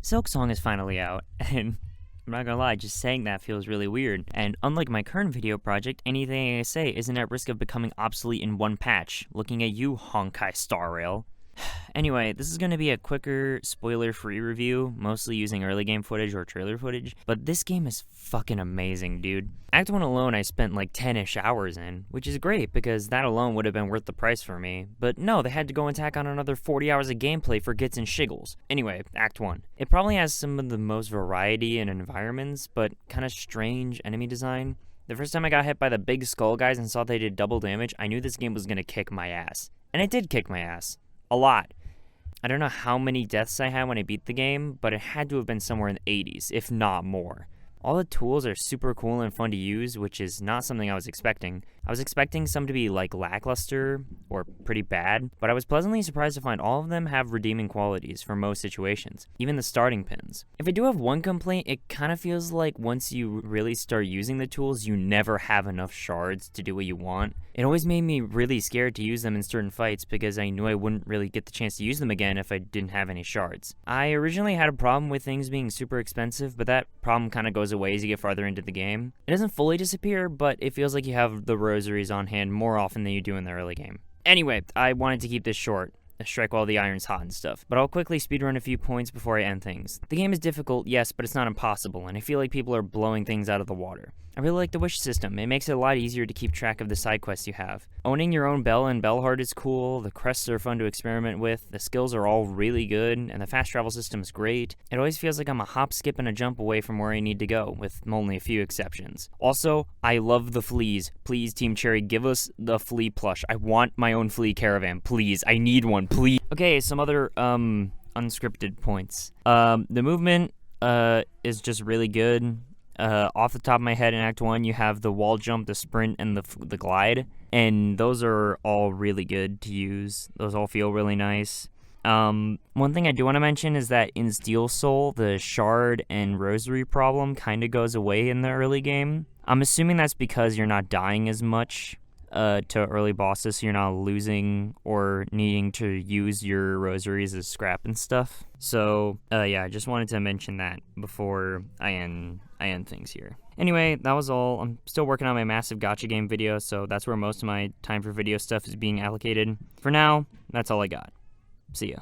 Silksong is finally out, and I'm not gonna lie, just saying that feels really weird. And unlike my current video project, anything I say isn't at risk of becoming obsolete in one patch. Looking at you, Honkai Star Rail. Anyway, this is going to be a quicker, spoiler-free review, mostly using early game footage or trailer footage, but this game is fucking amazing, dude. Act 1 alone I spent like 10-ish hours in, which is great because that alone would have been worth the price for me, but no, they had to go and tack on another 40 hours of gameplay for gits and shiggles. Anyway, Act 1. It probably has some of the most variety in environments, but kind of strange enemy design. The first time I got hit by the big skull guys and saw they did double damage, I knew this game was going to kick my ass. And it did kick my ass. A lot. I don't know how many deaths I had when I beat the game, but it had to have been somewhere in the 80s, if not more. All the tools are super cool and fun to use, which is not something I was expecting. I was expecting some to be like lackluster or pretty bad, but I was pleasantly surprised to find all of them have redeeming qualities for most situations, even the starting pins. If I do have one complaint, it kind of feels like once you really start using the tools, you never have enough shards to do what you want. It always made me really scared to use them in certain fights because I knew I wouldn't really get the chance to use them again if I didn't have any shards. I originally had a problem with things being super expensive, but that problem kind of goes away as you get farther into the game. It doesn't fully disappear, but it feels like you have the rosaries on hand more often than you do in the early game. Anyway, I wanted to keep this short. Strike while the iron's hot and stuff. But I'll quickly speedrun a few points before I end things. The game is difficult, yes, but it's not impossible, and I feel like people are blowing things out of the water. I really like the wish system. It makes it a lot easier to keep track of the side quests you have. Owning your own bell and bell heart is cool, the crests are fun to experiment with, the skills are all really good, and the fast travel system is great. It always feels like I'm a hop, skip, and a jump away from where I need to go, with only a few exceptions. Also, I love the fleas. Please, Team Cherry, give us the flea plush. I want my own flea caravan, please. I need one, please. Okay, some other, unscripted points. The movement, is just really good. Off the top of my head, in Act 1, you have the wall jump, the sprint, and the glide, and those are all really good to use. Those all feel really nice. One thing I do want to mention is that in Steel Soul, the shard and rosary problem kind of goes away in the early game. I'm assuming that's because you're not dying as much to early bosses, so you're not losing or needing to use your rosaries as scrap and stuff. So, yeah, I just wanted to mention that before I end things here. Anyway, that was all. I'm still working on my massive gacha game video, so that's where most of my time for video stuff is being allocated. For now, that's all I got. See ya.